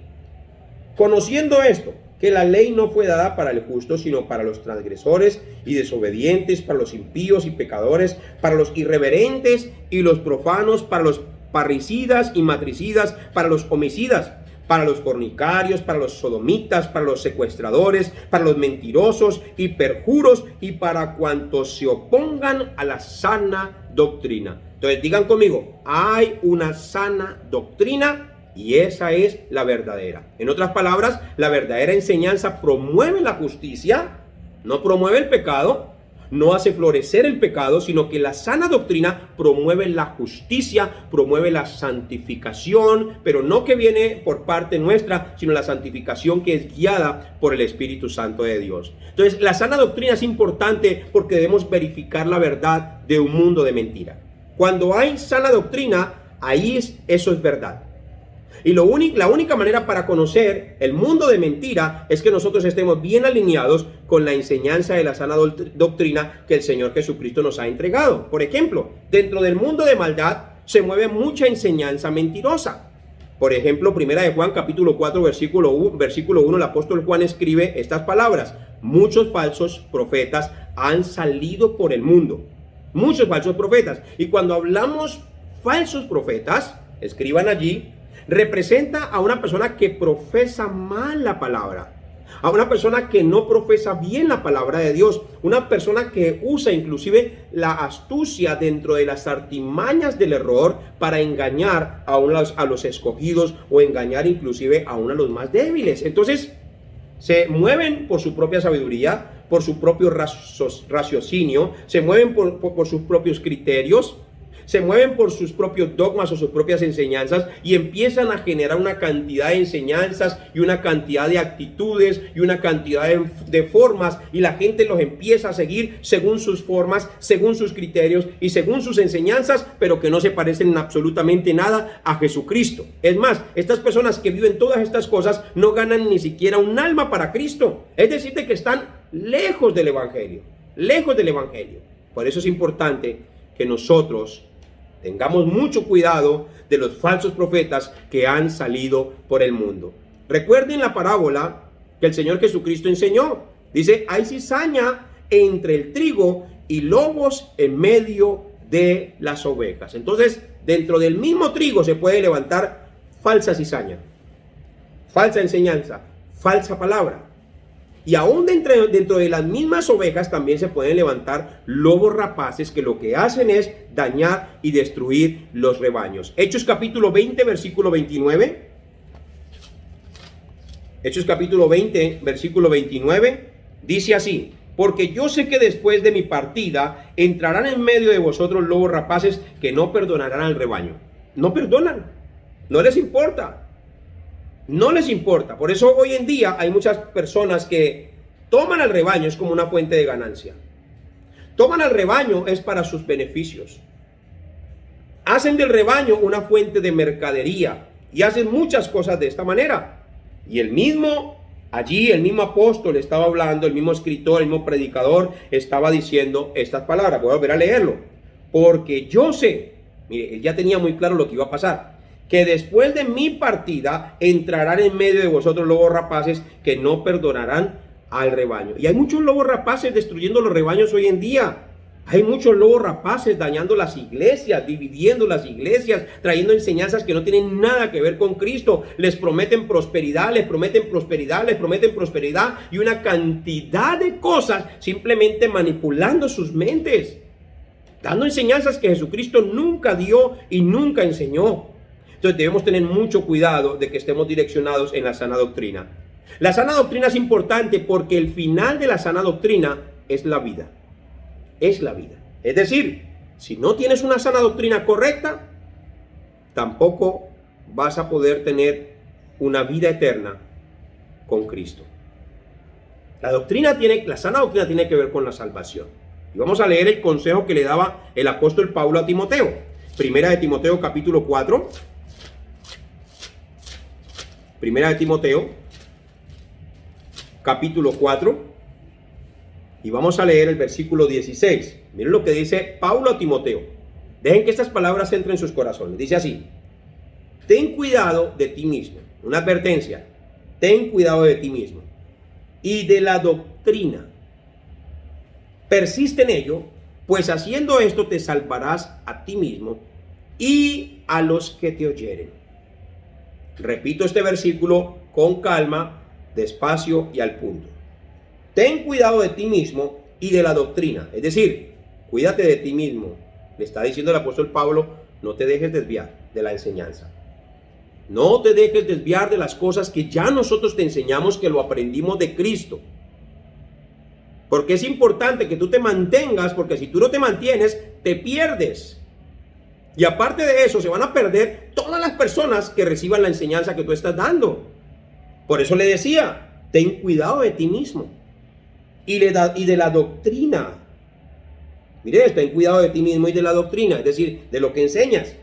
Speaker 1: conociendo esto, que la ley no fue dada para el justo, sino para los transgresores y desobedientes, para los impíos y pecadores, para los irreverentes y los profanos, para los parricidas y matricidas, para los homicidas, para los fornicarios, para los sodomitas, para los secuestradores, para los mentirosos y perjuros, y para cuantos se opongan a la sana doctrina. Entonces digan conmigo, hay una sana doctrina y esa es la verdadera. En otras palabras, la verdadera enseñanza promueve la justicia, no promueve el pecado, no hace florecer el pecado, sino que la sana doctrina promueve la justicia, promueve la santificación, pero no que viene por parte nuestra, sino la santificación que es guiada por el Espíritu Santo de Dios. Entonces, la sana doctrina es importante porque debemos verificar la verdad de un mundo de mentira. Cuando hay sana doctrina, eso es verdad. Y la única manera para conocer el mundo de mentira es que nosotros estemos bien alineados con la enseñanza de la sana doctrina que el Señor Jesucristo nos ha entregado. Por ejemplo, dentro del mundo de maldad se mueve mucha enseñanza mentirosa. Por ejemplo, Primera de Juan, capítulo 4, versículo 1, el apóstol Juan escribe estas palabras: muchos falsos profetas han salido por el mundo. Muchos falsos profetas. Y cuando hablamos falsos profetas, escriban allí, representa a una persona que profesa mal la palabra, a una persona que no profesa bien la palabra de Dios, una persona que usa inclusive la astucia dentro de las artimañas del error para engañar a los escogidos o engañar inclusive a los más débiles. Entonces, se mueven por su propia sabiduría, por su propio raciocinio, se mueven por sus propios criterios, se mueven por sus propios dogmas o sus propias enseñanzas y empiezan a generar una cantidad de enseñanzas y una cantidad de actitudes y una cantidad de formas, y la gente los empieza a seguir según sus formas, según sus criterios y según sus enseñanzas, pero que no se parecen en absolutamente nada a Jesucristo. Es más, estas personas que viven todas estas cosas no ganan ni siquiera un alma para Cristo. Es decir, que están lejos del Evangelio, lejos del Evangelio. Por eso es importante que nosotros tengamos mucho cuidado de los falsos profetas que han salido por el mundo. Recuerden la parábola que el Señor Jesucristo enseñó. Dice, hay cizaña entre el trigo y lobos en medio de las ovejas. Entonces, dentro del mismo trigo se puede levantar falsa cizaña, falsa enseñanza, falsa palabra. Y aún dentro de las mismas ovejas también se pueden levantar lobos rapaces que lo que hacen es dañar y destruir los rebaños. Hechos capítulo 20, versículo 29. Hechos capítulo 20, versículo 29, dice así: porque yo sé que después de mi partida entrarán en medio de vosotros lobos rapaces que no perdonarán al rebaño. No perdonan, no les importa. No les importa. Por eso hoy en día hay muchas personas que toman al rebaño es como una fuente de ganancia. Toman al rebaño es para sus beneficios. Hacen del rebaño una fuente de mercadería y hacen muchas cosas de esta manera. Y el mismo apóstol estaba hablando, el mismo escritor, el mismo predicador estaba diciendo estas palabras. Voy a volver a leerlo. Porque yo sé, mire, él ya tenía muy claro lo que iba a pasar, que después de mi partida entrarán en medio de vosotros lobos rapaces que no perdonarán al rebaño. Y hay muchos lobos rapaces destruyendo los rebaños hoy en día. Hay muchos lobos rapaces dañando las iglesias, dividiendo las iglesias, trayendo enseñanzas que no tienen nada que ver con Cristo. Les prometen prosperidad, les prometen prosperidad, les prometen prosperidad y una cantidad de cosas, simplemente manipulando sus mentes, dando enseñanzas que Jesucristo nunca dio y nunca enseñó. Entonces debemos tener mucho cuidado de que estemos direccionados en la sana doctrina. La sana doctrina es importante porque el final de la sana doctrina es la vida. Es la vida. Es decir, si no tienes una sana doctrina correcta, tampoco vas a poder tener una vida eterna con Cristo. La sana doctrina tiene que ver con la salvación. Y vamos a leer el consejo que le daba el apóstol Pablo a Timoteo. Primera de Timoteo capítulo 4. Primera de Timoteo, capítulo 4, y vamos a leer el versículo 16. Miren lo que dice Pablo a Timoteo. Dejen que estas palabras entren en sus corazones. Dice así: ten cuidado de ti mismo. Una advertencia. Ten cuidado de ti mismo y de la doctrina. Persiste en ello, pues haciendo esto te salvarás a ti mismo y a los que te oyeren. Repito este versículo con calma, despacio y al punto. Ten cuidado de ti mismo y de la doctrina. Es decir, cuídate de ti mismo. Le está diciendo el apóstol Pablo, no te dejes desviar de la enseñanza. No te dejes desviar de las cosas que ya nosotros te enseñamos, que lo aprendimos de Cristo. Porque es importante que tú te mantengas, porque si tú no te mantienes, te pierdes. Y aparte de eso, se van a perder todas las personas que reciban la enseñanza que tú estás dando. Por eso le decía, ten cuidado de ti mismo y de la doctrina. Mire, ten cuidado de ti mismo y de la doctrina, es decir, de lo que enseñas.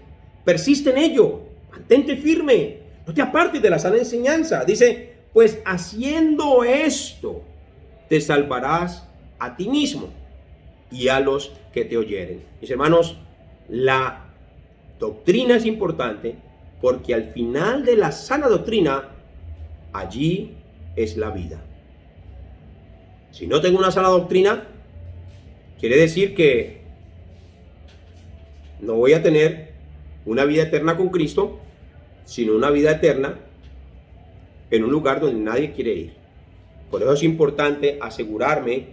Speaker 1: Persiste en ello, mantente firme, no te apartes de la sana enseñanza. Dice, pues haciendo esto, te salvarás a ti mismo y a los que te oyeren. Mis hermanos, la doctrina es importante porque al final de la sana doctrina, allí es la vida. Si no tengo una sana doctrina, quiere decir que no voy a tener una vida eterna con Cristo sino una vida eterna en un lugar donde nadie quiere ir. Por eso es importante asegurarme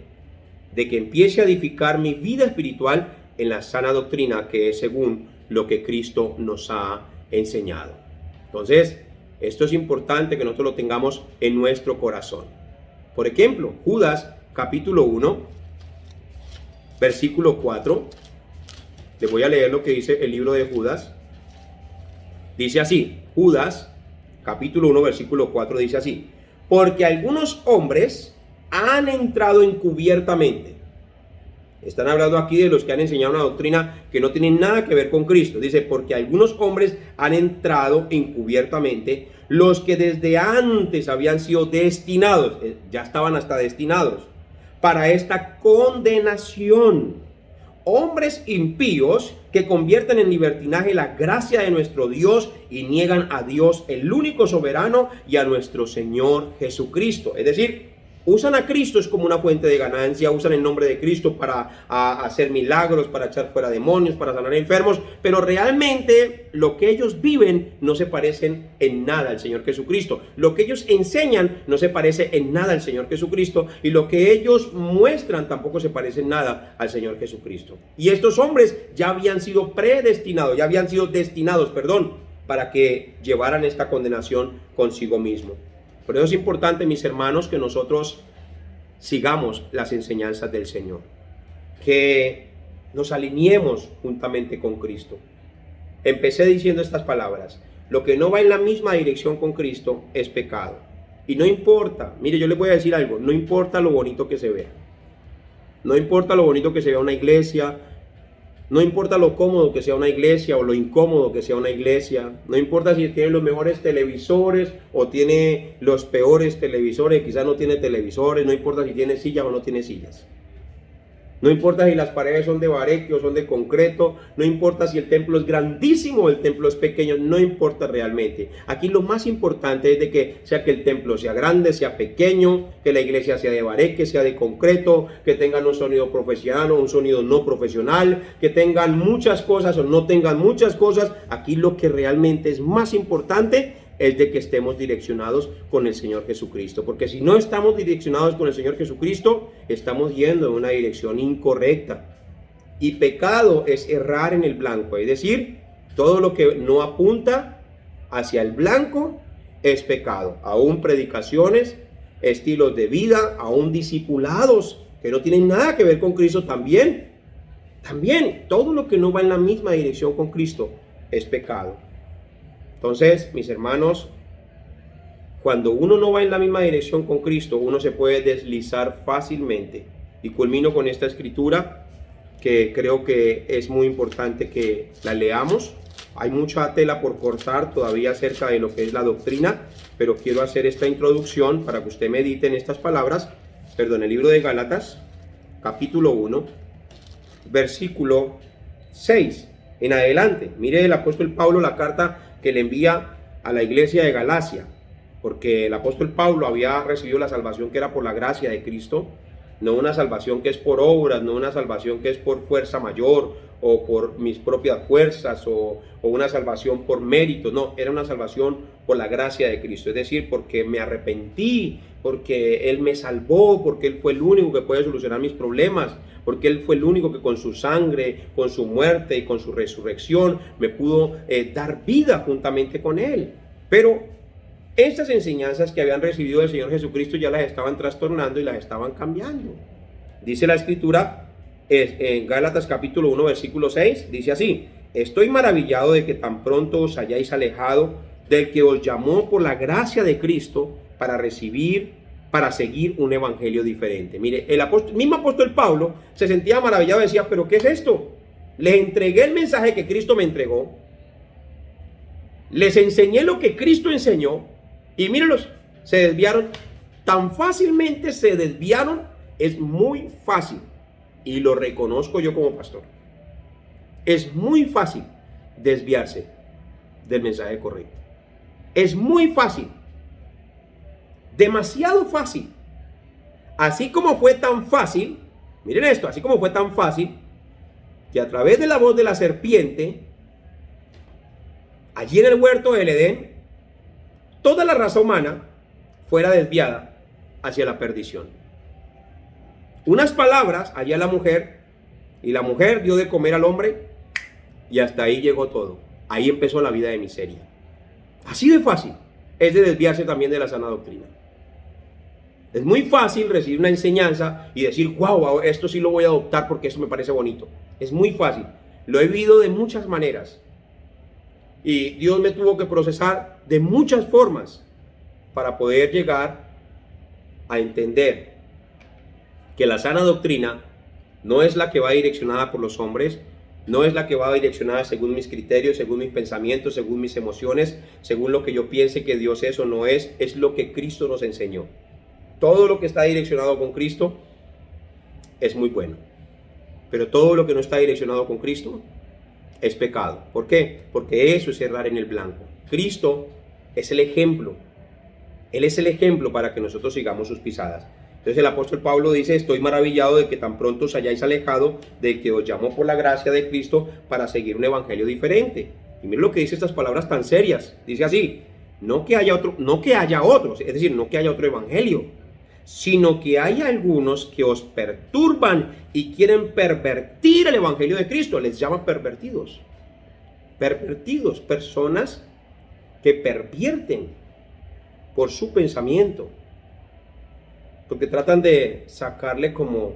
Speaker 1: de que empiece a edificar mi vida espiritual en la sana doctrina, que es según lo que Cristo nos ha enseñado. Entonces, esto es importante que nosotros lo tengamos en nuestro corazón. Por ejemplo, Judas capítulo 1, versículo 4. Les voy a leer lo que dice el libro de Judas. Dice así, Judas capítulo 1, versículo 4 dice así: porque algunos hombres han entrado encubiertamente. Están hablando aquí de los que han enseñado una doctrina que no tiene nada que ver con Cristo. Dice, porque algunos hombres han entrado encubiertamente, los que desde antes habían sido destinados, ya estaban hasta destinados, para esta condenación. Hombres impíos que convierten en libertinaje la gracia de nuestro Dios y niegan a Dios, el único soberano, y a nuestro Señor Jesucristo. Es decir, usan a Cristo es como una fuente de ganancia, usan el nombre de Cristo para hacer milagros, para echar fuera demonios, para sanar enfermos, pero realmente lo que ellos viven no se parecen en nada al Señor Jesucristo. Lo que ellos enseñan no se parece en nada al Señor Jesucristo, y lo que ellos muestran tampoco se parece en nada al Señor Jesucristo. Y estos hombres ya habían sido predestinados, ya habían sido destinados, para que llevaran esta condenación consigo mismo. Por eso es importante, mis hermanos, que nosotros sigamos las enseñanzas del Señor, que nos alineemos juntamente con Cristo. Empecé diciendo estas palabras: lo que no va en la misma dirección con Cristo es pecado. Y no importa, mire, yo les voy a decir algo, no importa lo bonito que se vea. No importa lo bonito que se vea una iglesia, no importa lo cómodo que sea una iglesia o lo incómodo que sea una iglesia, no importa si tiene los mejores televisores o tiene los peores televisores, quizás no tiene televisores, no importa si tiene sillas o no tiene sillas. No importa si las paredes son de bareque o son de concreto, no importa si el templo es grandísimo o el templo es pequeño, no importa realmente. Aquí lo más importante es de que sea que el templo sea grande, sea pequeño, que la iglesia sea de bareque, sea de concreto, que tengan un sonido profesional o un sonido no profesional, que tengan muchas cosas o no tengan muchas cosas. Aquí lo que realmente es más importante es de que estemos direccionados con el Señor Jesucristo. Porque si no estamos direccionados con el Señor Jesucristo, estamos yendo en una dirección incorrecta. Y pecado es errar en el blanco. Es decir, todo lo que no apunta hacia el blanco es pecado. Aún predicaciones, estilos de vida, aún discipulados que no tienen nada que ver con Cristo también. También todo lo que no va en la misma dirección con Cristo es pecado. Entonces, mis hermanos, cuando uno no va en la misma dirección con Cristo, uno se puede deslizar fácilmente. Y culmino con esta escritura que creo que es muy importante que la leamos. Hay mucha tela por cortar todavía acerca de lo que es la doctrina, pero quiero hacer esta introducción para que usted medite en estas palabras. El libro de Gálatas, capítulo 1, versículo 6 en adelante. Mire el apóstol Pablo la carta que le envía a la iglesia de Galacia, porque el apóstol Pablo había recibido la salvación que era por la gracia de Cristo, no una salvación que es por obras, no una salvación que es por fuerza mayor o por mis propias fuerzas o una salvación por mérito. No, era una salvación por la gracia de Cristo, es decir, porque me arrepentí, porque Él me salvó, porque Él fue el único que puede solucionar mis problemas, porque Él fue el único que con su sangre, con su muerte y con su resurrección me pudo dar vida juntamente con Él. Pero estas enseñanzas que habían recibido del Señor Jesucristo ya las estaban trastornando y las estaban cambiando. Dice la escritura en Gálatas capítulo 1 versículo 6, dice así: estoy maravillado de que tan pronto os hayáis alejado del que os llamó por la gracia de Cristo para seguir un evangelio diferente. Mire, el mismo apóstol Pablo se sentía maravillado, decía, pero ¿qué es esto? Les entregué el mensaje que Cristo me entregó, les enseñé lo que Cristo enseñó, y mírenlos, se desviaron, tan fácilmente se desviaron, es muy fácil, y lo reconozco yo como pastor, es muy fácil desviarse del mensaje correcto, es muy fácil, demasiado fácil. Así como fue tan fácil, miren esto, así como fue tan fácil que a través de la voz de la serpiente allí en el huerto del Edén, toda la raza humana fuera desviada hacia la perdición. Unas palabras allá la mujer, y la mujer dio de comer al hombre, y hasta ahí llegó todo. Ahí empezó la vida de miseria. Así de fácil es de desviarse también de la sana doctrina. Es muy fácil recibir una enseñanza y decir, wow, esto sí lo voy a adoptar porque esto me parece bonito. Es muy fácil. Lo he vivido de muchas maneras. Y Dios me tuvo que procesar de muchas formas para poder llegar a entender que la sana doctrina no es la que va direccionada por los hombres, no es la que va direccionada según mis criterios, según mis pensamientos, según mis emociones, según lo que yo piense que Dios es o no es lo que Cristo nos enseñó. Todo lo que está direccionado con Cristo es muy bueno, pero todo lo que no está direccionado con Cristo es pecado. ¿Por qué? Porque eso es errar en el blanco. Cristo es el ejemplo. Él es el ejemplo para que nosotros sigamos sus pisadas. Entonces el apóstol Pablo dice, estoy maravillado de que tan pronto os hayáis alejado del que os llamó por la gracia de Cristo para seguir un evangelio diferente. Y miren lo que dice estas palabras tan serias. Dice así, no que haya otros, es decir, no que haya otro evangelio, sino que hay algunos que os perturban y quieren pervertir el evangelio de Cristo. Les llaman pervertidos. Pervertidos, personas que pervierten por su pensamiento, porque tratan de sacarle como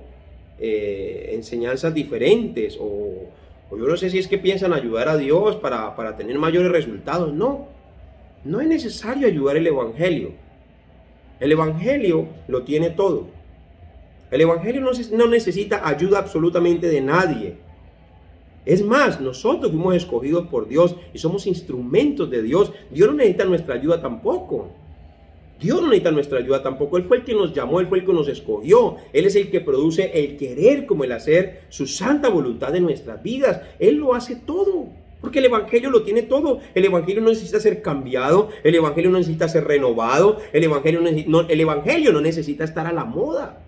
Speaker 1: enseñanzas diferentes, o yo no sé si es que piensan ayudar a Dios para tener mayores resultados. No es necesario ayudar el evangelio. El evangelio lo tiene todo. El evangelio no necesita ayuda absolutamente de nadie. Es más, nosotros fuimos escogidos por Dios y somos instrumentos de Dios. Dios no necesita nuestra ayuda tampoco. Dios no necesita nuestra ayuda tampoco. Él fue el que nos llamó, Él fue el que nos escogió. Él es el que produce el querer como el hacer, su santa voluntad en nuestras vidas. Él lo hace todo. Porque el evangelio lo tiene todo. El evangelio no necesita ser cambiado. El evangelio no necesita ser renovado. El evangelio no necesita estar a la moda.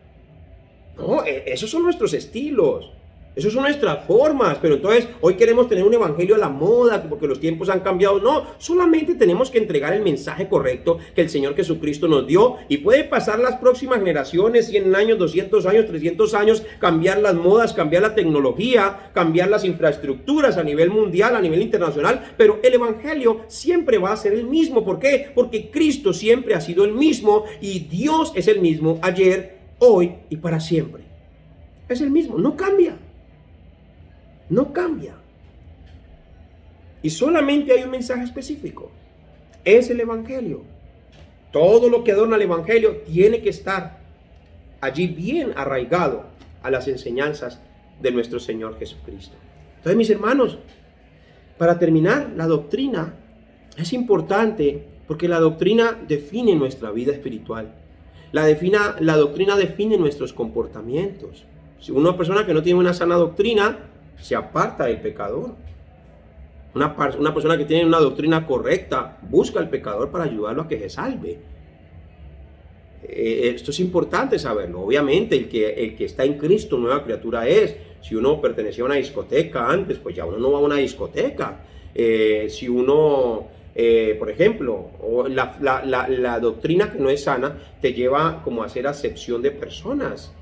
Speaker 1: No, esos son nuestros estilos. Esas son nuestras formas. Pero entonces hoy queremos tener un evangelio a la moda porque los tiempos han cambiado. No, solamente tenemos que entregar el mensaje correcto que el Señor Jesucristo nos dio. Y puede pasar las próximas generaciones, 100 años, 200 años, 300 años, cambiar las modas, cambiar la tecnología, cambiar las infraestructuras a nivel mundial, a nivel internacional. Pero el evangelio siempre va a ser el mismo. ¿Por qué? Porque Cristo siempre ha sido el mismo y Dios es el mismo ayer, hoy y para siempre. Es el mismo, no cambia. No cambia. Y solamente hay un mensaje específico. Es el evangelio. Todo lo que adorna el evangelio tiene que estar allí bien arraigado a las enseñanzas de nuestro Señor Jesucristo. Entonces, mis hermanos, para terminar, la doctrina es importante porque la doctrina define nuestra vida espiritual. La doctrina define nuestros comportamientos. Si una persona que no tiene una sana doctrina se aparta del pecador. Una persona que tiene una doctrina correcta busca al pecador para ayudarlo a que se salve. Esto es importante saberlo. Obviamente el que está en Cristo, nueva criatura es. Si uno pertenecía a una discoteca antes, pues ya uno no va a una discoteca. Si uno, por ejemplo, la doctrina que no es sana te lleva como a hacer acepción de personas.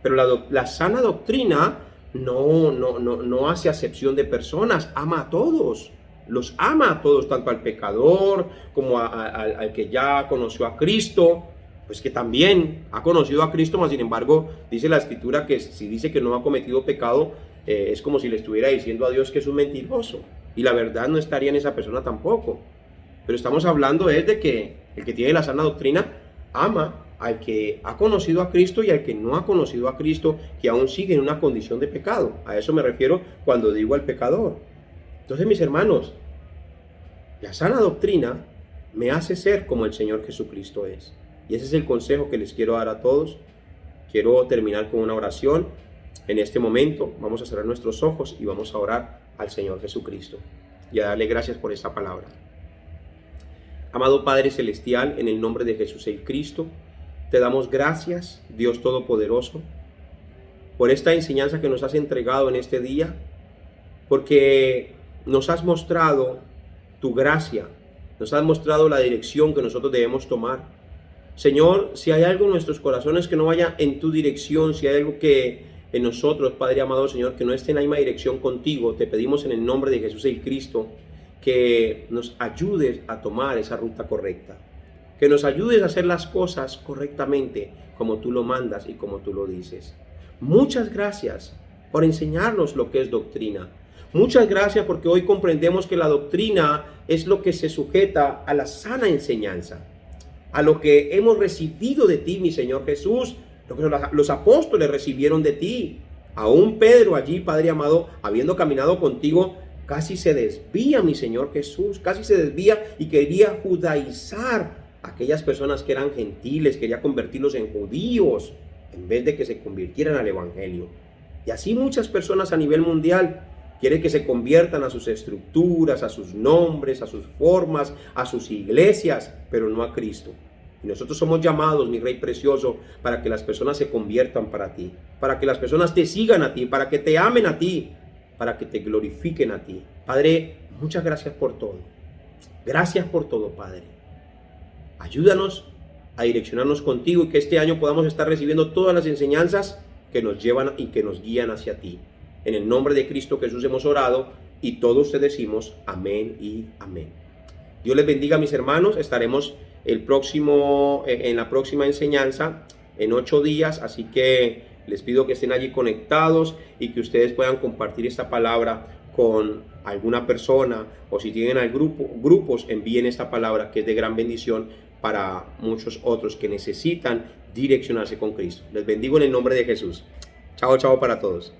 Speaker 1: Pero la sana doctrina no hace acepción de personas, ama a todos, los ama a todos, tanto al pecador como al que ya conoció a Cristo, pues que también ha conocido a Cristo, mas sin embargo dice la Escritura que si dice que no ha cometido pecado, es como si le estuviera diciendo a Dios que es un mentiroso, y la verdad no estaría en esa persona tampoco. Pero estamos hablando es de que el que tiene la sana doctrina ama al que ha conocido a Cristo y al que no ha conocido a Cristo, que aún sigue en una condición de pecado. A eso me refiero cuando digo al pecador. Entonces, mis hermanos, la sana doctrina me hace ser como el Señor Jesucristo es. Y ese es el consejo que les quiero dar a todos. Quiero terminar con una oración. En este momento vamos a cerrar nuestros ojos y vamos a orar al Señor Jesucristo y a darle gracias por esta palabra. Amado Padre Celestial, en el nombre de Jesús el Cristo, te damos gracias, Dios Todopoderoso, por esta enseñanza que nos has entregado en este día, porque nos has mostrado tu gracia, nos has mostrado la dirección que nosotros debemos tomar. Señor, si hay algo en nuestros corazones que no vaya en tu dirección, si hay algo que en nosotros, Padre amado, Señor, que no esté en la misma dirección contigo, te pedimos en el nombre de Jesús el Cristo que nos ayudes a tomar esa ruta correcta, que nos ayudes a hacer las cosas correctamente como tú lo mandas y como tú lo dices. Muchas gracias por enseñarnos lo que es doctrina. Muchas gracias porque hoy comprendemos que la doctrina es lo que se sujeta a la sana enseñanza, a lo que hemos recibido de ti, mi Señor Jesús, lo que los apóstoles recibieron de ti. Aún Pedro allí, Padre amado, habiendo caminado contigo, casi se desvía, mi Señor Jesús, casi se desvía y quería judaizar a aquellas personas que eran gentiles, quería convertirlos en judíos, en vez de que se convirtieran al Evangelio. Y así muchas personas a nivel mundial quieren que se conviertan a sus estructuras, a sus nombres, a sus formas, a sus iglesias, pero no a Cristo. Y nosotros somos llamados, mi Rey precioso, para que las personas se conviertan para ti, para que las personas te sigan a ti, para que te amen a ti, para que te glorifiquen a ti. Padre, muchas gracias por todo. Gracias por todo, Padre. Ayúdanos a direccionarnos contigo y que este año podamos estar recibiendo todas las enseñanzas que nos llevan y que nos guían hacia ti. En el nombre de Cristo Jesús hemos orado y todos te decimos amén y amén. Dios les bendiga, mis hermanos. Estaremos en la próxima enseñanza en 8 días, así que les pido que estén allí conectados y que ustedes puedan compartir esta palabra con alguna persona, o si tienen grupos, envíen esta palabra que es de gran bendición para muchos otros que necesitan direccionarse con Cristo. Les bendigo en el nombre de Jesús. Chao, chao para todos.